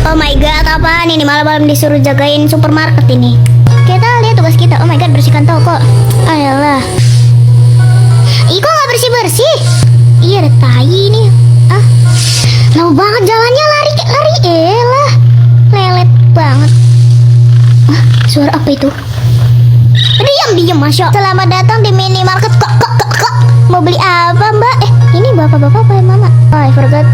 Oh my god, apaan ini malam-malam disuruh jagain supermarket ini? Kita lihat tugas kita. Oh my god, bersihkan toko. Ayolah. Ih, kok gak bersih-bersih? Iya, ada tai nih. Ah, lama banget jalannya, lari. Elah, lelet banget. Ah, suara apa itu? Diam, Masya. Selamat datang di minimarket. Kok. Mau beli apa, Mbak? Ini bapak-bapak apa ya, Mama? Oh, I forgot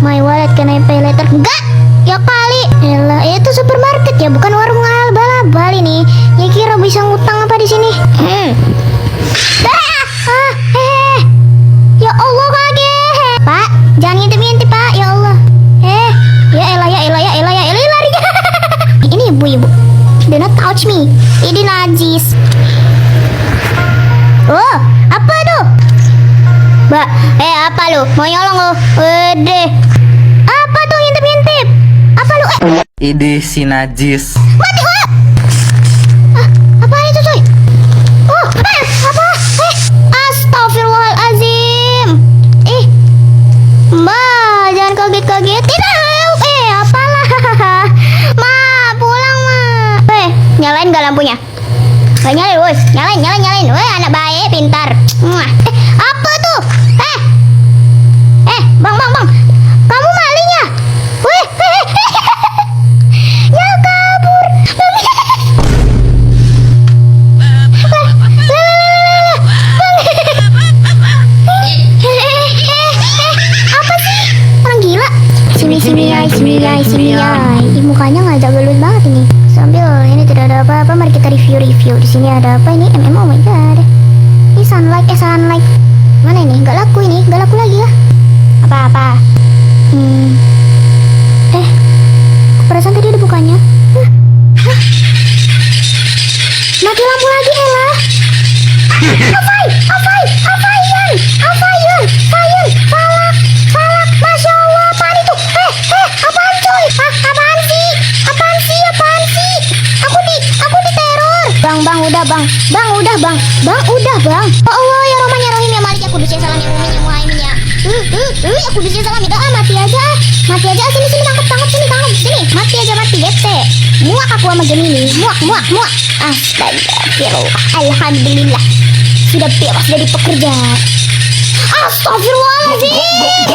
my wallet. Can I pay later? Enggak. Ya kali. Elah, itu supermarket ya, bukan warung abal-abal ini. Ya kira bisa ngutang apa di sini? Ya Allah, kaget. Pak, jangan ngintip-ngintip, Pak. Ya Allah. Ya elah, lari. Ini ibu-ibu. Do not touch me. Ini najis. Oh, apa tuh? Mbak, apa lu? Mau nyolong lu? Udah. Apa tuh ngintip-ngintip? Apa lu? Ini si najis. Mati gua. Apaan itu, coy? Oh, apa? Astagfirullahalazim. Mbak, jangan kaget-kagetin. Apalah. Ma, pulang, Ma. Nyalain gak lampunya? Gak nyalain, woi. Nyalain. Woi, anak baik, pintar. Apa tuh? Bang. Kamu malingnya? Wih. Ya kabur. Apa sih? Orang gila. Sini yai. Ih, mukanya ngajak gelut banget ini. Sambil ini tidak ada apa-apa, mari kita review. Di sini ada apa ini? Oh my god. Ini sunlight. Mana ini? Gak laku lagi ya? Apa? Perasaan tadi ada bukanya. Mati lampu lagi, Ella. Afayun. Falak. Masya Allah, apaan itu? Apaan coy? Apaan sih? Aku diteror. Bang, udah bang. Oh Allah, ya Rahman ya Rahim ya Malik ya Kudus ya Salam ya Mumin ya Muhaimin ya. Ya Kudus ya Salam ya. Mati aja. Sini tangkap sini. Mati bete. Muak aku sama Gemini. Muak. Astagfirullah. Alhamdulillah. Sudah bebas dari pekerjaan. Astagfirullahaladzim.